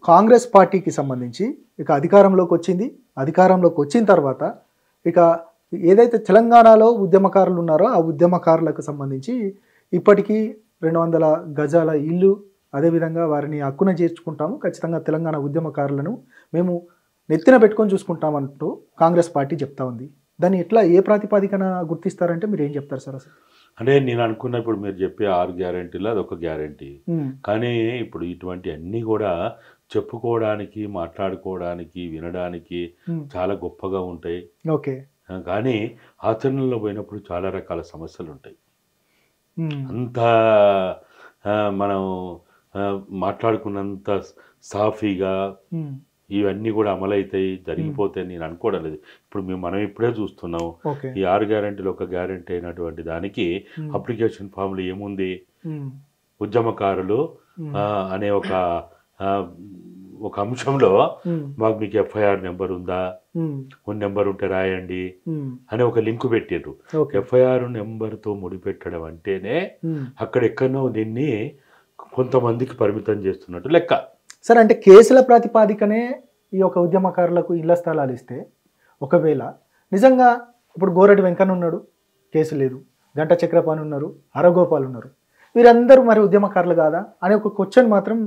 కాంగ్రెస్ పార్టీకి సంబంధించి ఇక అధికారంలోకి వచ్చింది. అధికారంలోకి వచ్చిన తర్వాత ఇక ఏదైతే తెలంగాణలో ఉద్యమకారులు ఉన్నారో ఆ ఉద్యమకారులకు సంబంధించి ఇప్పటికీ 200 గజాల ఇల్లు, అదేవిధంగా వారిని హక్కున చేర్చుకుంటాము, ఖచ్చితంగా తెలంగాణ ఉద్యమకారులను మేము నెత్తిన పెట్టుకొని చూసుకుంటామంటూ కాంగ్రెస్ పార్టీ చెప్తా ఉంది. దాన్ని ఎట్లా ఏ ప్రాతిపదికన గుర్తిస్తారంటే మీరు ఏం చెప్తారు సార్ అసలు? అంటే నేను అనుకున్న ఇప్పుడు మీరు చెప్పే 6 గ్యారెంటీలు అదొక గ్యారెంటీ. కానీ ఇప్పుడు ఇటువంటి అన్నీ కూడా చెప్పుకోవడానికి, మాట్లాడుకోవడానికి, వినడానికి చాలా గొప్పగా ఉంటాయి. ఓకే. కానీ ఆచరణలో పోయినప్పుడు చాలా రకాల సమస్యలు ఉంటాయి. అంత మనం మాట్లాడుకున్నంత సాఫీగా ఇవన్నీ కూడా అమలవుతాయి, జరిగిపోతాయి నేను అనుకోవడం లేదు. ఇప్పుడు మనం ఇప్పుడే చూస్తున్నాం. ఈ 6 గ్యారెంటీలు ఒక గ్యారెంటీ అయినటువంటి దానికి అప్లికేషన్ ఫామ్లో ఏముంది, ఉద్యమకారులు అనే ఒక అంశంలో మాకు మీకు ఎఫ్ఐఆర్ నెంబర్ ఉందా, నెంబర్ ఉంటే రాయండి అని ఒక లింక్ పెట్టిండ్రు. ఎఫ్ఐఆర్ నెంబర్తో ముడిపెట్టడం అంటేనే అక్కడెక్కడో దీన్ని కొంతమందికి పరిమితం చేస్తున్నట్టు లెక్క. సార్ అంటే కేసుల ప్రాతిపాదికనే ఈ యొక్క ఉద్యమకారులకు ఇళ్ల స్థలాలు ఇస్తే, ఒకవేళ నిజంగా ఇప్పుడు గోరటి వెంకన్న ఉన్నాడు, కేసు లేదు, గంట చక్రపాణి ఉన్నారు, హరగోపాల్ ఉన్నారు, వీరందరూ మరి ఉద్యమకారులు కాదా అనే ఒక క్వశ్చన్ మాత్రం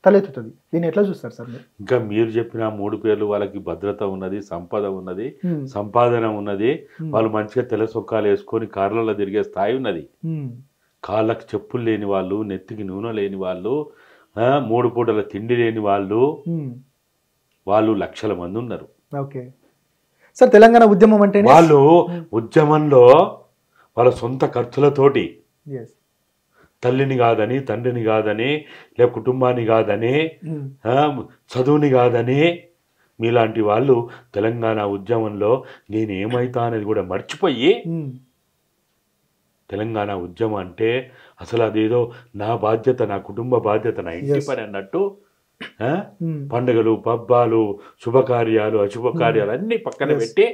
తలెత్తుతుంది. దీన్ని ఎట్లా చూస్తారు సార్ మీరు? ఇంకా మీరు చెప్పిన 3 పేర్లు వాళ్ళకి భద్రత ఉన్నది, సంపద ఉన్నది, సంపాదన ఉన్నది, వాళ్ళు మంచిగా తెల్ల సొక్కాలు వేసుకొని కార్లలో తిరిగే స్థాయి ఉన్నది. కాళ్ళకి చెప్పులు లేని వాళ్ళు, నెత్తికి నూనె లేని వాళ్ళు, 3 పూటల తిండి లేని వాళ్ళు లక్షల మంది ఉన్నారు. Okay sir. తెలంగాణ ఉద్యమం అంటే వాళ్ళు ఉద్యమంలో వాళ్ళ సొంత ఖర్చులతోటి తల్లిని కాదని, తండ్రిని కాదని, లేక కుటుంబాన్ని కాదని, చదువుని కాదని, మీలాంటి వాళ్ళు తెలంగాణ ఉద్యమంలో నేను ఏమైతా అనేది కూడా మర్చిపోయి తెలంగాణ ఉద్యమం అంటే అసలు అదేదో నా బాధ్యత, నా కుటుంబ బాధ్యత, నా ఇంటి పని అన్నట్టు పండుగలు, పబ్బాలు, శుభకార్యాలు, అశుభకార్యాలు అన్ని పక్కన పెట్టి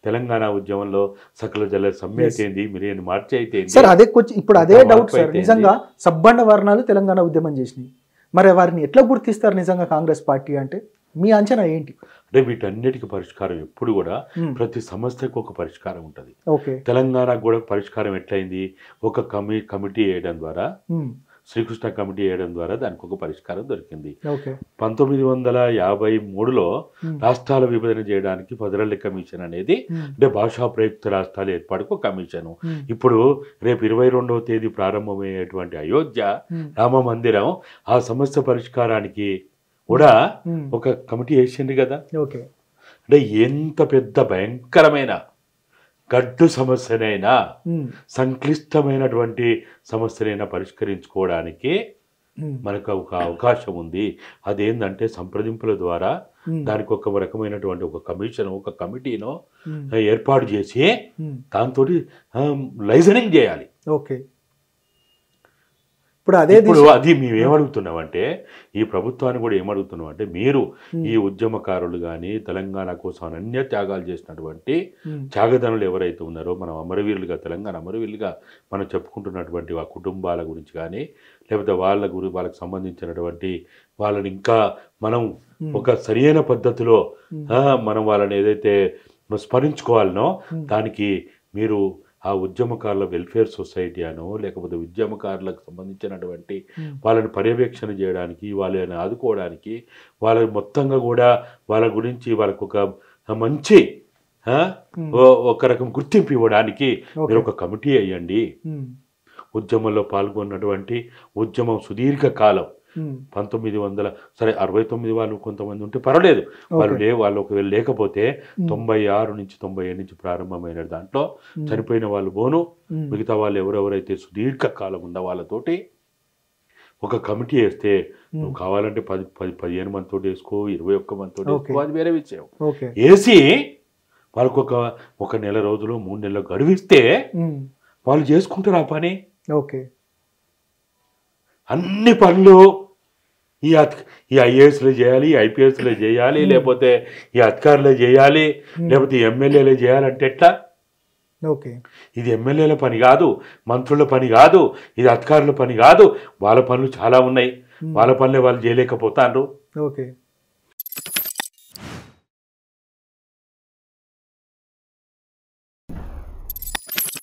తెలంగాణ ఉద్యమంలో సకల జల సమ్మెతేంది, మీరేం మార్చి అయితే సార్. అదే ఇప్పుడు అదే డౌట్ సార్, నిజంగా సబ్బండ వర్ణాలు తెలంగాణ ఉద్యమం చేసినాయి, మరి వారిని ఎట్లా గుర్తిస్తారు నిజంగా కాంగ్రెస్ పార్టీ అంటే? మీ అంచనా ఏంటి? అంటే వీటన్నిటికీ పరిష్కారం ఎప్పుడు కూడా ప్రతి సమస్యకు ఒక పరిష్కారం ఉంటుంది. తెలంగాణకు కూడా పరిష్కారం ఎట్లయింది, ఒక కమిటీ వేయడం ద్వారా, శ్రీకృష్ణ కమిటీ వేయడం ద్వారా దానికి ఒక పరిష్కారం దొరికింది. 1953లో రాష్ట్రాల విభజన చేయడానికి భద్రల్లి కమిషన్ అనేది, అంటే భాషా ప్రయుక్త రాష్ట్రాల ఏర్పాటుకు కమిషన్. ఇప్పుడు రేపు 22వ తేదీ ప్రారంభమయ్యేటువంటి అయోధ్య రామ మందిరం, ఆ సమస్య పరిష్కారానికి కూడా ఒక కమిటీ వేసింది కదా. అంటే ఎంత పెద్ద భయంకరమైన గడ్డు సమస్యనైనా, సంక్లిష్టమైనటువంటి సమస్యనైనా పరిష్కరించుకోవడానికి మనకు ఒక అవకాశం ఉంది. అదేంటంటే సంప్రదింపుల ద్వారా దానికి ఒక రకమైనటువంటి ఒక కమిషన్, ఒక కమిటీనో ఏర్పాటు చేసి దాంతో లైజనింగ్ చేయాలి. ఇప్పుడు అది మేము ఏమడుగుతున్నామంటే, ఈ ప్రభుత్వాన్ని కూడా ఏమడుగుతున్నామంటే, మీరు ఈ ఉద్యమకారులు కానీ తెలంగాణ కోసం అనన్య త్యాగాలు చేసినటువంటి త్యాగదనులు ఎవరైతే ఉన్నారో, మనం అమరవీరులుగా, తెలంగాణ అమరవీరులుగా మనం చెప్పుకుంటున్నటువంటి ఆ కుటుంబాల గురించి కానీ, లేకపోతే వాళ్ళకి సంబంధించినటువంటి వాళ్ళని ఇంకా మనం ఒక సరైన పద్ధతిలో మనం వాళ్ళని ఏదైతే స్మరించుకోవాలనో దానికి మీరు ఆ ఉద్యమకారుల వెల్ఫేర్ సొసైటీ అనో, లేకపోతే ఉద్యమకారులకు సంబంధించినటువంటి వాళ్ళని పర్యవేక్షణ చేయడానికి, వాళ్ళని ఆదుకోవడానికి, వాళ్ళ మొత్తంగా కూడా వాళ్ళ గురించి వాళ్ళకు ఒక మంచి ఒక రకం గుర్తింపు ఇవ్వడానికి మీరు ఒక కమిటీ అయ్యండి. ఉద్యమంలో పాల్గొన్నటువంటి, ఉద్యమం సుదీర్ఘ కాలం 1969 వాళ్ళు కొంతమంది ఉంటే పర్వాలేదు, వాళ్ళు ఒకవేళ లేకపోతే 96 నుంచి 97 నుంచి ప్రారంభమైన దాంట్లో చనిపోయిన వాళ్ళు పోను, మిగతా వాళ్ళు ఎవరెవరైతే సుదీర్ఘకాలం ఉన్న వాళ్ళతోటి ఒక కమిటీ వేస్తే, నువ్వు కావాలంటే 15 మందితో వేసుకో, 21 మందితో వేసుకో, అది వేరే విషయం. వేసి వాళ్ళకు ఒక నెల రోజులు 3 నెలలు గడువిస్తే వాళ్ళు చేసుకుంటారు ఆ పని. అన్ని పనులు ఈ ఐఏఎస్లే చేయాలి, ఐపీఎస్లే చేయాలి, లేకపోతే ఈ అధికారులే చేయాలి, లేకపోతే ఎమ్మెల్యేలే చేయాలంటే ఎట్లా? ఇది ఎమ్మెల్యేల పని కాదు, మంత్రుల పని కాదు, ఇది అధికారుల పని కాదు. వాళ్ళ పనులు చాలా ఉన్నాయి, వాళ్ళ పనులే వాళ్ళు చేయలేకపోతారు.